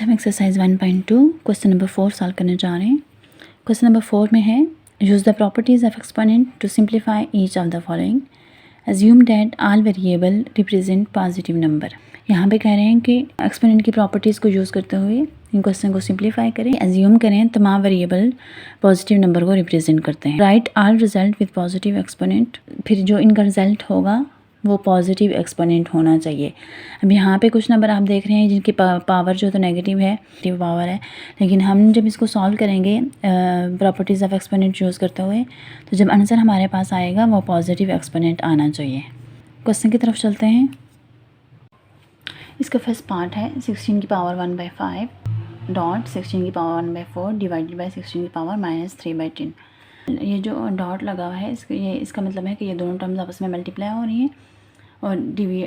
हम exercise 1.2 question number 4 solve करने जा रहे हैं। क्वेश्चन नंबर 4 में है use the properties of exponent to simplify each of the following. Assume that all variable represent positive number. यहाँ पे कह रहे हैं कि एक्सपोनेंट की प्रॉपर्टीज़ को यूज़ करते हुए इन क्वेश्चन को सिंप्लीफाई करें। एज्यूम करें तमाम वेरिएबल पॉजिटिव नंबर को रिप्रेजेंट करते हैं। Right all result with positive exponent. फिर जो इनका रिजल्ट होगा वो पॉजिटिव एक्सपोनेंट होना चाहिए। अब यहाँ पे कुछ नंबर आप देख रहे हैं जिनकी पावर जो तो नेगेटिव है, नेगेटिव पावर है, लेकिन हम जब इसको सॉल्व करेंगे प्रॉपर्टीज़ ऑफ एक्सपोनेंट यूज़ करते हुए तो जब आंसर हमारे पास आएगा वो पॉजिटिव एक्सपोनेंट आना चाहिए। क्वेश्चन की तरफ चलते हैं। इसका फर्स्ट पार्ट है 16 की पावर 1/5 डॉट 16 की पावर 1/4 डिवाइडेड बाई 16 की पावर -3/10। ये जो डॉट लगा हुआ है इसका मतलब है कि ये दोनों टर्म्स आपस में मल्टीप्लाई हो रही हैं और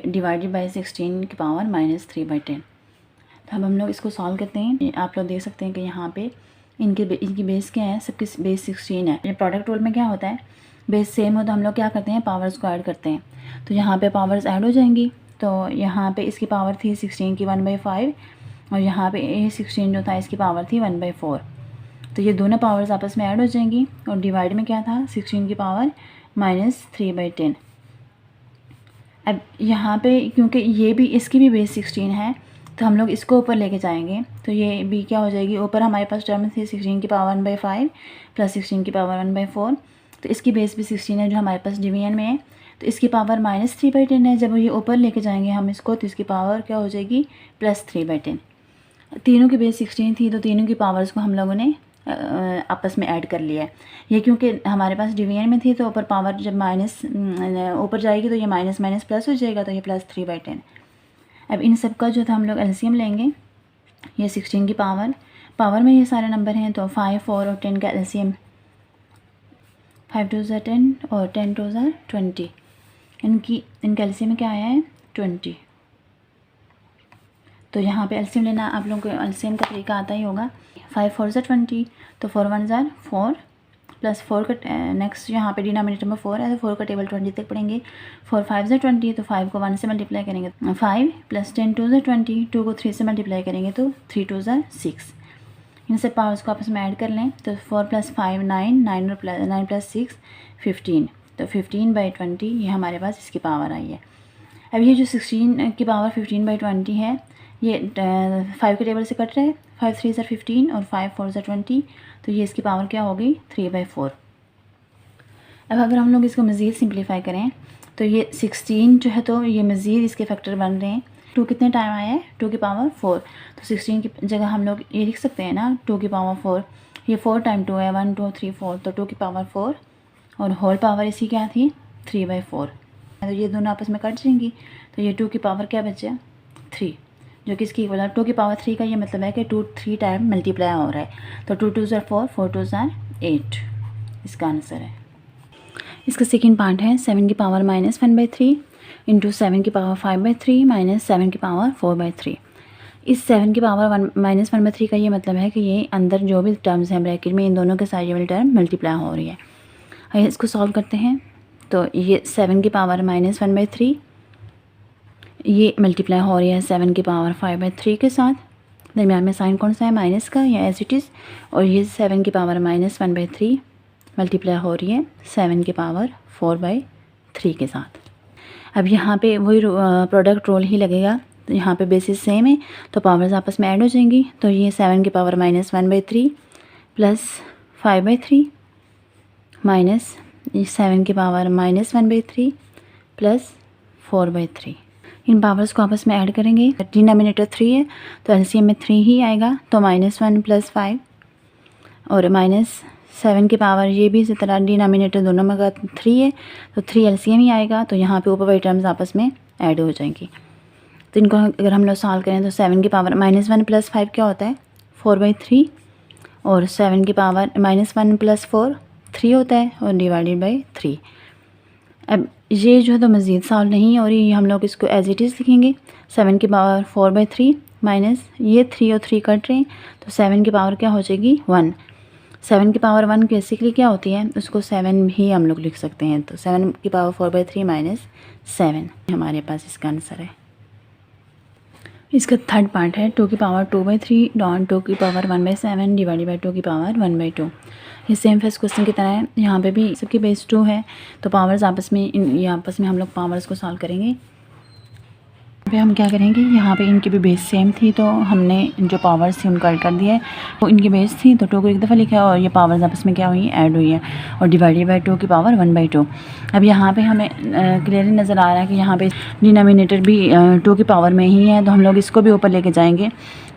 डिवाइडेड बाई 16 की पावर -3/10। तो अब हम लोग इसको सॉल्व करते हैं। आप लोग देख सकते हैं कि यहाँ पे इनकी बेस क्या है, सबकी बेस 16 है। ये प्रोडक्ट रूल में क्या होता है, बेस सेम हो तो हम लोग क्या करते हैं, पावर्स को ऐड करते हैं। तो यहाँ पे पावर्स ऐड हो जाएंगी। तो यहाँ पे इसकी पावर थी 16 की 1/5 और यहाँ पे ये 16 जो था इसकी पावर थी 1/4। तो ये दोनों पावर्स आपस में ऐड हो जाएंगी और डिवाइड में क्या था 16 की पावर -3/10। अब यहाँ पे क्योंकि ये भी इसकी भी बेस 16 है तो हम लोग इसको ऊपर लेके जाएंगे। तो ये भी क्या हो जाएगी, ऊपर हमारे पास टर्म थी 16 की पावर 1/5 प्लस 16 की पावर 1/4। तो इसकी बेस भी 16 है जो हमारे पास डिवीजन में है। तो इसकी पावर -3/10 है। जब ये ऊपर लेके जाएंगे हम इसको तो इसकी पावर क्या हो जाएगी +3/10। तीनों की बेस 16 थी तो तीनों की पावर्स को हम लोगों ने आपस में ऐड कर लिया है। ये क्योंकि हमारे पास डिवीजन में थी तो ऊपर पावर जब माइनस ऊपर जाएगी तो ये माइनस माइनस प्लस हो जाएगा, तो ये +3/10। अब इन सब का जो था हम लोग एलसीएम लेंगे। ये 16 की पावर में ये सारे नंबर हैं तो 5, 4 और 10 का एलसीएम 5 2 ज़ा 10 और 10 2 ज़ा 20। इनका एलसीएम में क्या आया है 20। तो यहाँ पे एलसीएम लेना आप लोगों को एलसीएम का तरीका आता ही होगा। 5 4 ज़ा 20 तो 4 1 ज़ा 4 प्लस 4 का नेक्स्ट यहाँ पे डिनोमिनेटर में 4 है तो 4 का टेबल 20 तक पढ़ेंगे। 4 5 ज़ा 20 तो 5 को 1 से मल्टीप्लाई करेंगे 5 प्लस 10 2 ज़ा 20 2 को 3 से मल्टीप्लाई करेंगे तो 3 2 ज़ा 6। इन सब पावर्स को आपस में ऐड कर लें तो 4 + 5 9 9 और 9 + 6 15। तो 15/20 ये हमारे पास इसकी पावर आई है। अब ये जो 16 की पावर 15/20 है ये 5 के टेबल से कट रहा है। 5 3 ज़ा 15 और 5 4 ज़ा 20 तो ये इसकी पावर क्या होगी 3/4। अब अगर हम लोग इसको मज़ीद सिंप्लीफाई करें तो ये 16 जो है तो ये मज़ीद इसके फैक्टर बन रहे हैं। 2 कितने टाइम आया है 2 की पावर 4 तो 16 की जगह हम लोग ये लिख सकते हैं ना 2 की पावर 4। ये 4 टाइम 2 है 1 2 3 4 तो 2 की पावर 4 और होल पावर इसी क्या थी 3/4। तो ये दोनों आपस में कट जाएंगी तो ये 2 की पावर क्या बचे 3 जो कि इसकी इक्वल 2 की पावर 3 का ये मतलब है कि 2 3 टाइम मल्टीप्लाई हो रहा है। तो 2 2 ज़ा 4 4 2 ज़ा 8 इसका आंसर है। इसका सेकेंड पार्ट है 7 की पावर -1/3 इंटू 7 की पावर 5/3 माइनस 7 की पावर 4/3। इस 7 की पावर -1/3 का ये मतलब है कि ये अंदर जो भी टर्म्स हैं ब्रैकेट में इन दोनों के साथ ये वाली टर्म मल्टीप्लाई हो रही है। आइए इसको सॉल्व करते हैं। तो ये 7 की पावर -1/3 ये मल्टीप्लाई हो रही है 7 की पावर 5/3 के साथ। दरम्यान में साइन कौन सा है माइनस का या एज इट इज़। और ये 7 की पावर -1/3 मल्टीप्लाई हो रही है 7 की पावर 4/3 के साथ। अब यहाँ पे वही प्रोडक्ट रोल ही लगेगा। तो यहाँ पे बेसिस सेम है तो पावर्स आपस में ऐड हो जाएंगी। तो ये 7 की पावर -1/3 प्लस 5/3 माइनस 7 की पावर -1/3 प्लस 4/3। इन पावर्स को आपस में ऐड करेंगे। डिनोमिनेटर 3 है तो एलसीएम में 3 ही आएगा तो -1 + 5 और -7 की पावर ये भी इसी तरह डिनोमिनेटर दोनों में का 3 है तो 3 एलसीएम ही आएगा। तो यहाँ पे ऊपर वाली टर्म्स आपस में ऐड हो जाएंगी। तो इनको अगर हम लोग सॉल्व करें तो 7 की पावर -1 + 5 क्या होता है 4/3 और 7 की पावर -1 + 4 3 होता है और डिवाइडेड बाई 3। अब ये जो है तो मज़ीद सॉल्व नहीं और ये हम लोग इसको एज इट इज़ लिखेंगे। 7 की पावर 4/3 माइनस ये 3 और 3 कट रहे हैं तो 7 की पावर क्या हो जाएगी 1। 7 की पावर 1 बेसिकली क्या होती है उसको 7 ही हम लोग लिख सकते हैं। तो 7 की पावर 4/3 माइनस 7 हमारे पास इसका आंसर है। इसका थर्ड पार्ट है 2 की पावर 2/3 डॉन 2 की पावर 1/7 डिवाइडेड बाई 2 की पावर 1/2। ये सेम फर्स्ट क्वेश्चन की तरह है, यहाँ पे भी सबकी बेस 2 है, तो पावर्स आपस में ये आपस में हम लोग पावर्स को सॉल्व करेंगे। पे हम क्या करेंगे, यहाँ पे इनकी भी बेस सेम थी तो हमने जो पावर्स थी उनको ऐड कर दिया है। तो इनकी बेस थी तो 2 को एक दफ़ा लिखा है और ये पावर्स आपस में क्या हुई है, ऐड हुई है और डिवाइडेड बाई 2 की पावर 1/2। अब यहाँ पे हमें क्लियरली नज़र आ रहा है कि यहाँ पे डिनोमिनेटर भी 2 की पावर में ही है, तो हम लोग इसको भी ऊपर लेके जाएंगे।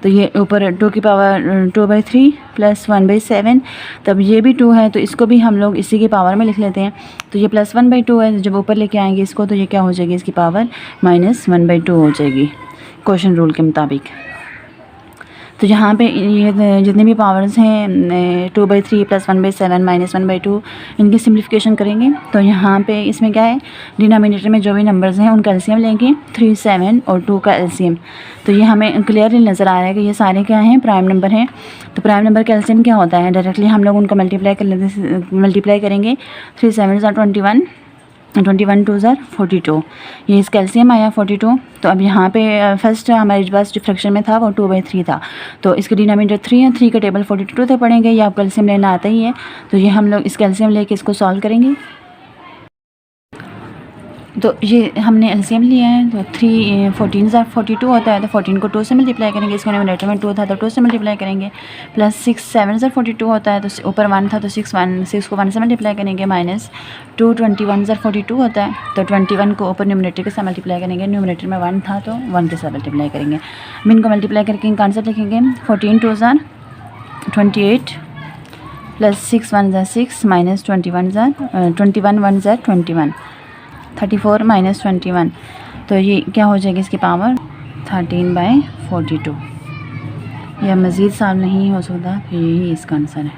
तो ये ऊपर 2 की पावर 2/3 प्लस 1/7, तब ये भी 2 है तो इसको भी हम लोग इसी की पावर में लिख लेते हैं। तो ये प्लस 1/2 है, जब ऊपर लेके आएंगे इसको तो ये क्या हो जाएगी, इसकी पावर -1/2 हो जाएगी क्वेश्चन रूल के मुताबिक। तो यहाँ पे ये जितने भी पावर्स हैं 2/3 प्लस 1/7 -1/2 इनकी सिम्प्लिफिकेशन करेंगे। तो यहाँ पे इसमें क्या है, डिनोमिनेटर में जो भी नंबर्स हैं उनका एलसीएम लेंगे, 3, 7 और 2 का एलसीएम। तो ये हमें क्लियरली नज़र आ रहा है कि ये सारे क्या हैं, प्राइम नंबर हैं। तो प्राइम नंबर का एलसीएम क्या होता है, डायरेक्टली हम लोग उनको मल्टीप्लाई करेंगे। 3 7 21, 21 2 42, ये इसका एलसीएम आया 42। तो अब यहाँ पे फर्स्ट हमारे पास डिफ्रैक्शन में था वो 2/3 था, तो इसके डिनोमिनेटर 3 है, 3 का टेबल 42 तक पढ़ेंगे। ये आपको एलसीएम लेना आता ही है, तो ये हम लोग इसका एलसीएम लेके इसको सॉल्व करेंगे। तो ये हमने एलसीएम लिया है, तो 3 14 42 होता है, तो 14 को 2 से मल्टीप्लाई करेंगे। इसके न्यूमरेटर में 2 था तो 2 से मल्टीप्लाई करेंगे। प्लस 6 7 42 होता है, तो ऊपर 1 था तो 6 को 1 से मल्टीप्लाई करेंगे। -2 21 42 होता है, तो 21 को ऊपर न्यूमरेटर के साथ मल्टीप्लाई करेंगे। न्यूमरेटर में 1 था तो 1 के साथ मल्टीप्लाई करेंगे। अब इनको मल्टीप्लाई करके इनका आंसर लिखेंगे। 14 2 28 प्लस 6 1 6 -21 21 1 21 34 -21, तो ये क्या हो जाएगी, इसकी पावर 13/42। यह मज़ीद साल नहीं हो सकता, तो यही इसका आंसर है।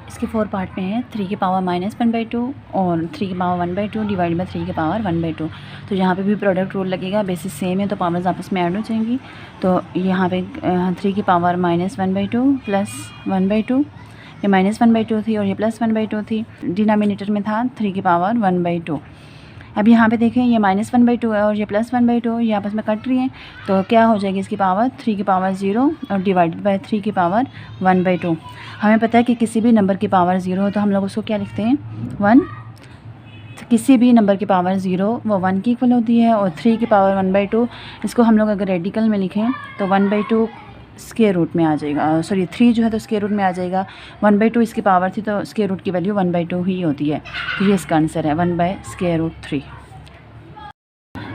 इसके 4 पार्ट में है 3 की पावर -1/2 और 3 की पावर 1/2 डिवाइड बाई 3 की पावर 1/2। तो यहाँ पे भी प्रोडक्ट रूल लगेगा, बेसिस सेम है तो पावर्स आपस में ऐड हो जाएंगी। तो यहाँ पे 3 की पावर -1/2 प्लस 1/2, ये -1/2 थी और ये प्लस 1/2 थी। डिनोमिनेटर में था 3 की पावर 1/2। अब यहाँ पे देखें ये -1/2 है और ये प्लस 1/2, ये आपस में कट रही हैं, तो क्या हो जाएगी इसकी पावर 3 की पावर 0 और डिवाइडेड बाय 3 की पावर 1/2। हमें पता है कि किसी भी नंबर की पावर 0 हो तो हम लोग उसको क्या लिखते हैं, 1। तो किसी भी नंबर की पावर 0 वो 1 की इक्वल होती है, और 3 की पावर 1/2 इसको हम लोग अगर रेडिकल में लिखें तो 1/2 स्क्वायर रूट में आ जाएगा, सॉरी 3 जो है तो स्क्वायर रूट में आ जाएगा। 1/2 इसकी पावर थी तो स्क्वायर रूट की वैल्यू 1/2 ही होती है, तो ये इसका आंसर है 1/√3।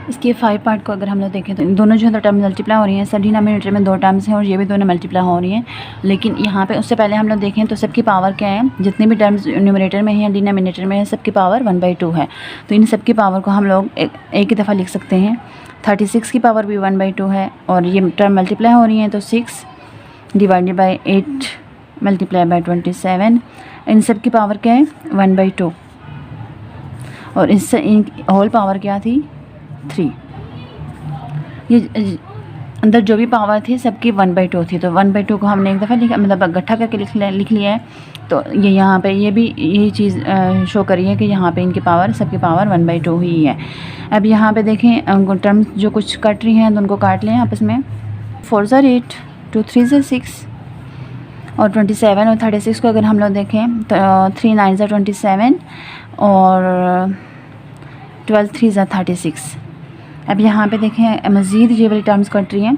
इसके 5 पार्ट को अगर हम लोग देखें तो दोनों जो है तो टर्म मल्टीप्लाई हो रही हैं। सब डिनोमिनेटर में 2 टर्म्स हैं और ये भी दोनों मल्टीप्लाई हो रही हैं, लेकिन यहाँ पे उससे पहले हम लोग देखें तो सबकी पावर क्या है, जितने भी टर्म्स न्यूमरेटर में है या डिनोमिनेटर में है सबकी पावर 1/2 है। तो इन सब की पावर को हम लोग एक ही दफ़ा लिख सकते हैं। 36 की पावर भी 1/2 है और ये टर्म मल्टीप्लाई हो रही हैं, तो 6 डिवाइडेड बाई 8 मल्टीप्लाई बाई 27, इन सब की पावर क्या है 1/2 और इससे होल पावर क्या थी 3। ये अंदर जो भी पावर थी सबकी 1/2 थी, तो 1/2 को हमने एक दफ़ा लिखा, मतलब इकट्ठा करके लिख लिया है। तो ये यहाँ पे ये भी यही चीज़ शो करी है कि यहाँ पे इनकी पावर सबकी पावर 1/2 ही है। अब यहाँ पे देखें टर्म्स जो कुछ कट रही हैं तो उनको काट लें आपस में। 4 8 2 3 6 और 27 और 36 को अगर हम लोग देखें तो 3 9 27 और 12 3 36। अब यहाँ पे देखें मज़ीद ये वाली टर्म्स कट रही हैं,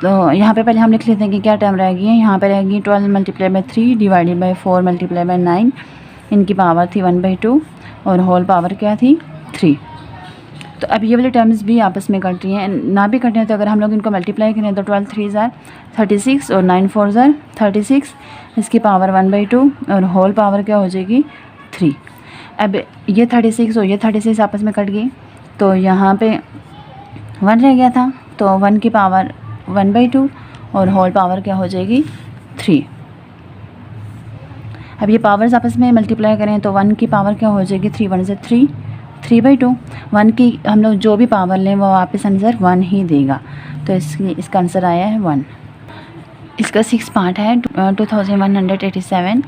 तो यहाँ पे पहले हम लिख लेते हैं कि क्या टर्म रहेगी। यहाँ पे रहेगी 12 multiply by 3 divided by 4 multiply by 9, इनकी पावर थी 1/2 और होल पावर क्या थी 3। तो अब ये वाली टर्म्स भी आपस में कट रही हैं, ना भी कटें तो अगर हम लोग इनको मल्टीप्लाई करें तो 12 3 36 और 9 4 36, इसकी पावर 1/2 और होल पावर क्या हो जाएगी 3। अब ये 36 और ये 36 आपस में कट गई, तो यहाँ पे 1 रह गया था, तो 1 की पावर 1/2 और होल पावर क्या हो जाएगी 3। अब ये पावर्स आपस में मल्टीप्लाई करें तो 1 की पावर क्या हो जाएगी 3 1 3 3/2। 1 की हम लोग जो भी पावर लें वो वापस आंसर 1 ही देगा, तो इसका आंसर आया है 1। इसका 6 पार्ट है 2187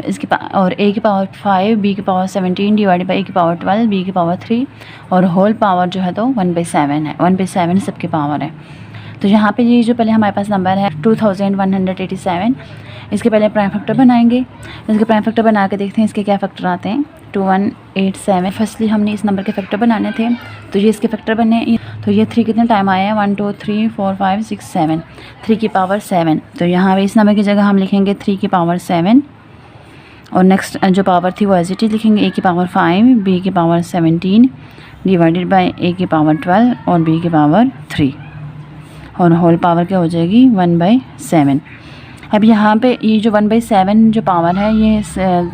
इसके और a की पावर 5, b की पावर 17 डिवाइडेड बाई a की पावर 12, b की पावर 3 और होल पावर जो है तो 1/7 है। 1/7 सबकी पावर है। तो यहाँ पे ये जो पहले हमारे पास नंबर है 2187, इसके पहले प्राइम फैक्टर बनाएंगे। इसके प्राइम फैक्टर बना के देखते हैं इसके क्या फैक्टर आते हैं। 2187 फर्स्टली हमने इस नंबर के फैक्टर बनाने थे, तो ये इसके फैक्टर बने। तो ये 3 कितने टाइम आया है 1 2 3 4 5 6 7, 3 की पावर 7। तो यहाँ पे इस नंबर की जगह हम लिखेंगे 3 की पावर 7 और नेक्स्ट जो पावर थी वो एज इट इज लिखेंगे a की पावर 5, b की पावर 17 डिवाइडेड बाई a की पावर 12 और b की पावर 3 और होल पावर क्या हो जाएगी 1/7। अब यहाँ पे ये जो 1/7 जो पावर है ये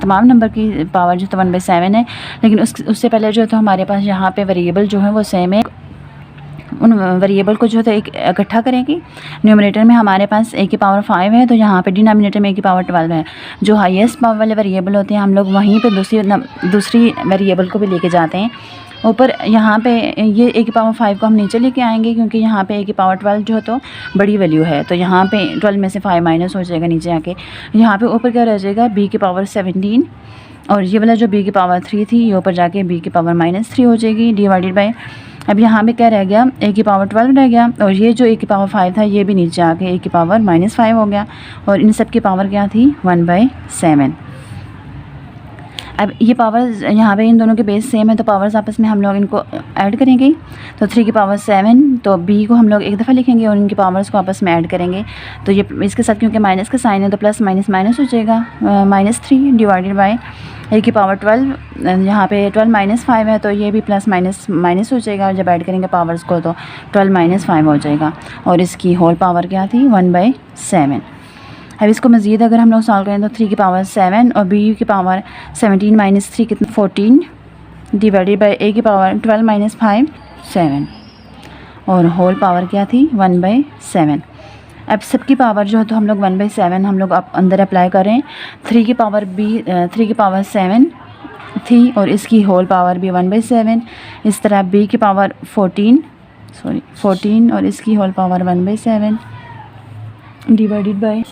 तमाम नंबर की पावर जो तो 1/7 है, लेकिन उससे पहले जो है तो हमारे पास यहाँ पे वेरिएबल जो है वो सेम है। उन वेरिएबल को जो है तो एक इकट्ठा करेंगे। न्यूमरेटर में हमारे पास a की पावर 5 है, तो यहाँ पे डिनोमिनेटर में a की पावर 12 है। जो हाईएस्ट पावर वाले वेरिएबल होते हैं हम लोग वहीं पे दूसरी वेरिएबल को भी लेके जाते हैं ऊपर। यहाँ पे ये a की पावर 5 को हम नीचे लेके आएंगे, क्योंकि यहाँ पे a की पावर 12 जो है तो बड़ी वैल्यू है। तो यहाँ पे 12 में से 5 माइनस हो जाएगा नीचे आके। यहाँ पे ऊपर क्या रह जाएगा b की पावर 17 और ये वाला जो b की पावर 3 थी ये ऊपर जाके b की पावर -3 हो जाएगी डिवाइडेड बाय। अब यहाँ पे क्या रह गया a की पावर 12 रह गया और ये जो a की पावर 5 था ये भी नीचे आके a की पावर -5 हो गया और इन सब की पावर क्या थी 1/7। अब ये पावर्स यहाँ पे इन दोनों के बेस सेम है, तो पावर्स आपस में हम लोग इनको ऐड करेंगे। तो 3 की पावर 7, तो b को हम लोग एक दफ़ा लिखेंगे और इनकी पावर्स को आपस में ऐड करेंगे। तो ये इसके साथ क्योंकि माइनस का साइन है तो प्लस माइनस माइनस हो जाएगा -3 डिवाइडेड बाय a की पावर 12। यहाँ पे 12 -5 है तो ये भी प्लस माइनस माइनस हो जाएगा। जब ऐड करेंगे पावर्स को तो 12 - 5 हो जाएगा और इसकी होल पावर क्या थी 1/7। अब इसको मज़ीद अगर हम लोग सॉल्व करें तो 3 की पावर 7 और b की पावर 17 - 3 कितना 14 डिवाइडेड बाय a की पावर 12 - 5 7 और होल पावर क्या थी 1/7। अब सबकी पावर जो है तो हम लोग 1/7 हम लोग अंदर अप्लाई करें। 3 की पावर 7 थी और इसकी होल पावर भी 1/7। इस तरह b की पावर 14 और इसकी whole power 1/7 divided by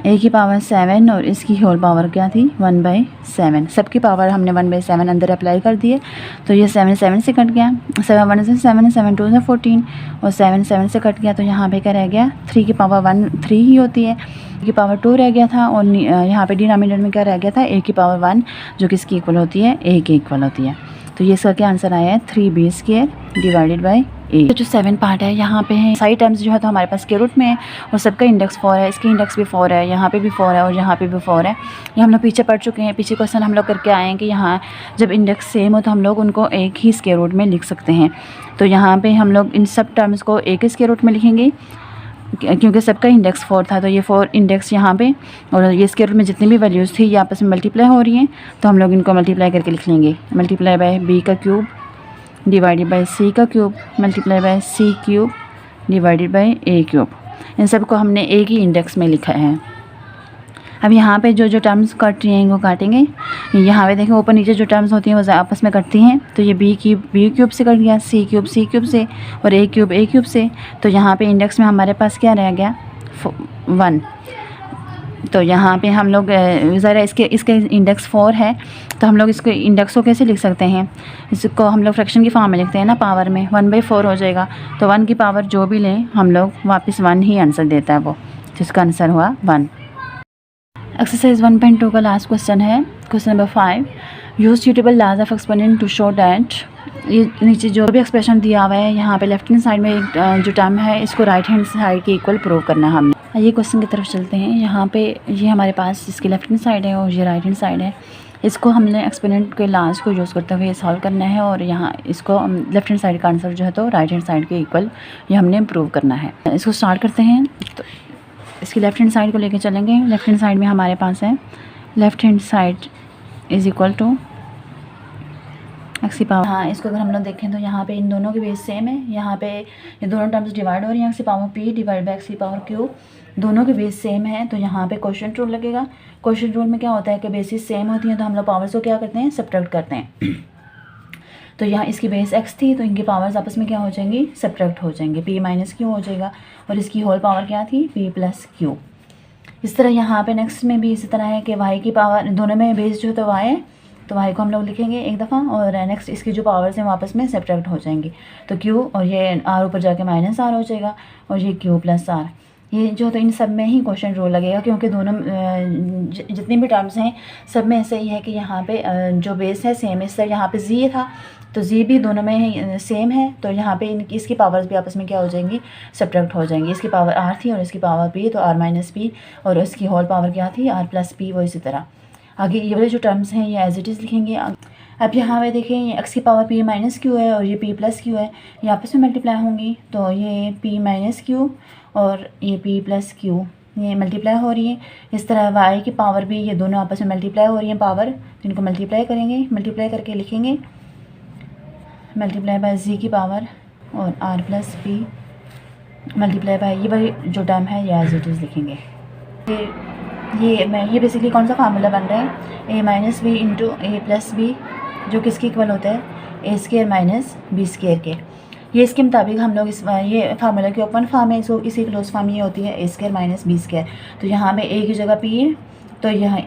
a की पावर 7 और इसकी होल पावर क्या थी 1/7। सबकी पावर हमने 1/7 अंदर अप्लाई कर दिए। तो ये 7 7 से कट गया, 7 1 से 7, 7 2 से 14 और 7 7 से कट गया। तो यहाँ पे क्या रह गया 3 की पावर 1 3 ही होती है, a की पावर 2 रह गया था और यहाँ पे डिनोमिनेटर में क्या रह गया था a की पावर 1 जो कि इसकी इक्वल होती है a के इक्वल होती है। तो ये इसका क्या आंसर आया है 3b² डिवाइडेड बाई a। तो जो 7 पार्ट है यहाँ पे है सारी टर्म्स जो है तो हमारे पास के रूट में है और सबका इंडेक्स 4 है। इसकी इंडेक्स भी 4 है, यहाँ पे भी 4 है और यहाँ पे भी 4 है। ये हम लोग पीछे पढ़ चुके हैं। पीछे क्वेश्चन हम लोग करके आए हैं कि यहाँ जब इंडेक्स सेम हो तो हम लोग उनको एक ही स्क्वायर रूट में लिख सकते हैं। तो यहाँ पे हम लोग इन सब टर्म्स को एक ही स्क्वायर रूट में लिखेंगे क्योंकि सबका इंडेक्स 4 था। तो ये 4 इंडेक्स यहाँ पे और ये स्क्वायर रूट में जितनी भी वैल्यूज़ थी ये आपस में मल्टीप्लाई हो रही हैं, तो हम लोग इनको मल्टीप्लाई करके लिख लेंगे। मल्टीप्लाई बाय b का क्यूब डिवाइडेड बाय c का cube multiply by c cube divided by a cube. इन सब को हमने एक ही इंडेक्स में लिखा है। अब यहाँ पे जो जो टर्म्स कट रही हैं वो काटेंगे। यहाँ पे देखें ऊपर नीचे जो टर्म्स होती हैं वो आपस में कटती हैं। तो ये b क्यूब से कट गया, c क्यूब से और a क्यूब से। तो यहाँ पे इंडेक्स में हमारे पास क्या रह गया 1। तो यहाँ पे हम लोग ज़रा इसके इंडेक्स 4 है तो हम लोग इसको इंडेक्स को कैसे लिख सकते हैं, इसको हम लोग फ्रैक्शन की फॉर्म में लिखते हैं ना, पावर में 1/4 हो जाएगा। तो 1 की पावर जो भी लें हम लोग वापस 1 ही आंसर देता है वो, जिसका आंसर हुआ 1। एक्सरसाइज 1.2 का लास्ट क्वेश्चन है, question number 5। Use suitable laws of exponent to show that. ये नीचे जो भी एक्सप्रेशन दिया हुआ है यहाँ पे लेफ्ट हैंड साइड में एक जो टर्म है इसको राइट हैंड साइड के इक्वल प्रूव करना है हमने। ये क्वेश्चन की तरफ चलते हैं। यहाँ पे ये हमारे पास इसकी लेफ्ट हैंड साइड है और ये राइट हैंड साइड है। इसको हमने एक्सपोनेंट के लाज को यूज़ करते हुए सॉल्व करना है और यहाँ इसको लेफ्ट हैंड साइड का आंसर जो है तो राइट हैंड साइड के इक्वल ये हमने प्रूव करना है। इसको स्टार्ट करते हैं। तो इसकी लेफ्ट हैंड साइड को लेके चलेंगे। लेफ्ट हैंड साइड में हमारे पास है left hand side is equal to x की पावर। हाँ, इसको अगर हम लोग देखें तो यहाँ पे इन दोनों की बेस सेम है। यहाँ पे ये दोनों टर्म्स डिवाइड हो रही हैं, एक्स की power p divide by x की पावर q, दोनों के बेस सेम है। तो यहाँ पे क्वोशिएंट रूल लगेगा। क्वोशिएंट रूल में क्या होता है कि बेसिस सेम होती हैं तो हम लोग पावर्स को क्या करते हैं सब्ट्रैक्ट करते हैं। तो यहाँ इसकी बेस x थी तो इनकी पावर्स आपस में क्या हो जाएंगी सब्ट्रैक्ट हो जाएंगे, p - q हो जाएगा और इसकी होल पावर क्या थी p + q। इस तरह यहाँ पे नेक्स्ट में भी इसी तरह है कि y की पावर, दोनों में बेस जो है तो y है, तो y को हम लोग लिखेंगे एक दफ़ा और नेक्स्ट इसकी जो पावर्स हैं वापस में सब्ट्रैक्ट हो जाएंगी। तो q और ये r ऊपर जाके माइनस r हो जाएगा और ये q प्लस r, ये जो तो इन सब में ही क्वेश्चन रूल लगेगा, क्योंकि दोनों जितनी भी टर्म्स हैं सब में ऐसे ही है कि यहाँ पे जो बेस है सेम है। इस तरह यहाँ पे z था तो z भी दोनों में सेम है, तो यहाँ पे इसकी पावर्स भी आपस में क्या हो जाएंगी, सब्ट्रैक्ट हो जाएंगी। इसकी पावर r थी और इसकी पावर p, तो r माइनस p और इसकी होल पावर क्या थी, r प्लस p। वो इसी तरह आगे ये वाले जो टर्म्स हैं ये एज इट इज़ लिखेंगे। अब यहाँ पे देखें ये x की पावर p माइनस क्यू है और ये p प्लस क्यू है, ये आपस में मल्टीप्लाई होंगी, तो ये p माइनस क्यू और ये p प्लस क्यू ये मल्टीप्लाई हो रही है। इस तरह y की पावर भी, ये दोनों आपस में मल्टीप्लाई हो रही हैं पावर, तो इनको मल्टीप्लाई करेंगे, मल्टीप्लाई करके लिखेंगे मल्टीप्लाई बाय z की पावर और r plus p multiply by ये वाली जो टर्म है ये एज इट इज़ लिखेंगे। ये बेसिकली कौन सा फार्मूला बन रहा है, a minus b into a plus b, जो किसके इक्वल होता है, a square minus b square के। ये इसके मुताबिक हम लोग इस ये फार्मूला की ओपन फॉर्म है, इसको इसी क्लोज फॉर्म ये होती है a square minus b square. तो यहाँ पे a की जगह p है, तो यहाँ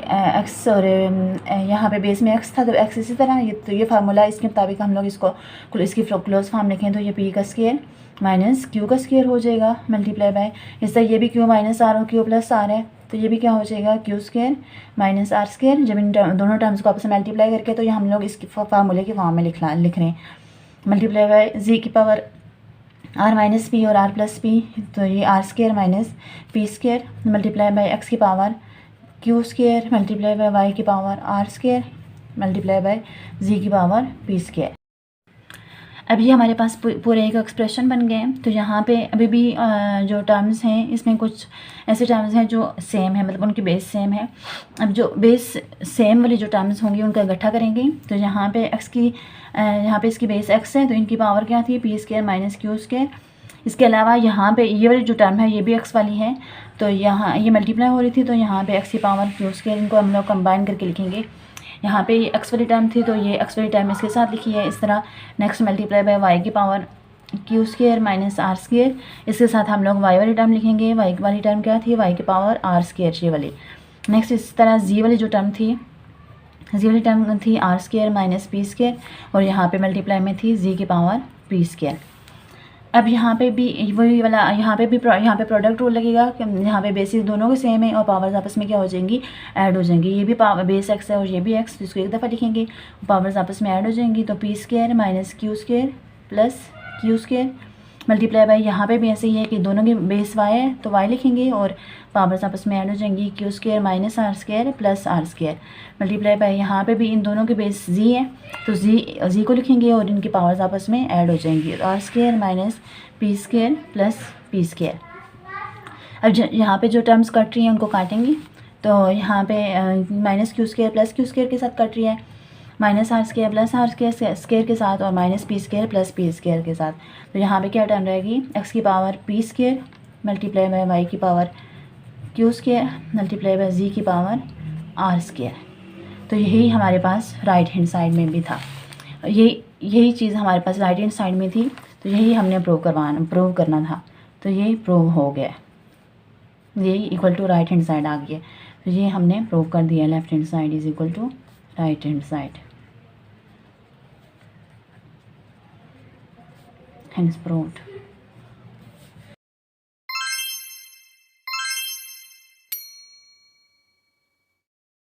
x और यहाँ पे बेस में x था तो x इसी तरह ये, तो ये फार्मूला इसके मुताबिक हम लोग इसको इसकी क्लोज फॉर्म लिखें तो ये p का स्केयर माइनस q का स्केयर हो जाएगा मल्टीप्लाई बाय, इस तरह ये भी q माइनस r और q प्लस r है, तो ये भी क्या हो जाएगा q square minus r square. जब इन दोनों टर्म्स को आपस में मल्टीप्लाई करके, तो ये हम लोग इसकी फार्मूले की फॉर्म में लिख रहे हैं, मल्टीप्लाई बाय z की पावर r माइनस पी और r प्लस पी, तो ये r square minus p square multiply by x की power q square multiply by y की power r square multiply by z की पावर p स्केयर। अब ये हमारे पास पूरे एक एक्सप्रेशन बन गए हैं। तो यहाँ पे अभी भी जो टर्म्स हैं इसमें कुछ ऐसे टर्म्स हैं जो सेम है, मतलब उनकी बेस सेम है। अब जो बेस सेम वाली जो टर्म्स होंगी उनका इकट्ठा करेंगे, तो यहाँ पे x की यहाँ पे इसकी बेस x है, तो इनकी पावर क्या थी, p square minus q square. इसके अलावा यहाँ पे ये वाली जो टर्म है ये भी x वाली है, तो यहाँ ये मल्टीप्लाई हो रही थी, तो यहाँ पे x की पावर q स्केयर, इनको हम लोग कंबाइन करके लिखेंगे। यहाँ पे ये x वाली टर्म थी तो ये x वाली टर्म इसके साथ लिखी है। इस तरह नेक्स्ट मल्टीप्लाई बाय y की power q square minus r square, इसके साथ हम लोग y वाली टर्म लिखेंगे। y वाली टर्म क्या थी, y की पावर r स्केयर ये वाली। नेक्स्ट इस तरह z वाली जो टर्म थी, z वाली टर्म थी r square minus p square, और यहाँ पे मल्टीप्लाई में थी z की पावर p स्केयर। अब यहाँ पे भी वही वाला, यहाँ पे प्रोडक्ट रूल लगेगा कि यहाँ पे बेसिस दोनों के सेम है और पावर्स आपस में क्या हो जाएंगी, ऐड हो जाएंगी। ये भी पावर बेस x है और ये भी x, तो इसको एक दफ़ा लिखेंगे, पावर्स आपस में ऐड हो जाएंगी, तो p square minus q square plus q square multiply by, यहाँ पे भी ऐसे ही है कि दोनों के बेस y है तो y लिखेंगे और पावर्स आपस में ऐड हो जाएंगी, q square minus r square plus r square multiply by, यहाँ पे भी इन दोनों के बेस z है तो z को लिखेंगे और इनकी पावर्स आपस में ऐड हो जाएंगी, r square minus p square plus p square. अब यहाँ पे जो टर्म्स कट रही हैं उनको काटेंगे, तो यहाँ पे minus q square plus q square के साथ कट रही है, minus r square plus r square के साथ और minus p square plus p square के साथ। तो यहाँ पे क्या टर्म रहेगी, x की power p square multiply by y की power q square multiply by z की पावर r स्केयर। तो यही हमारे पास राइट हैंड साइड में भी था, यही चीज़ हमारे पास राइट हैंड साइड में थी, तो यही हमने प्रूव करना था, तो ये प्रूव हो गया, यही equal to right hand side आ गया, तो ये हमने प्रूव कर दिया, left hand side is equal to right hand side, hence proved।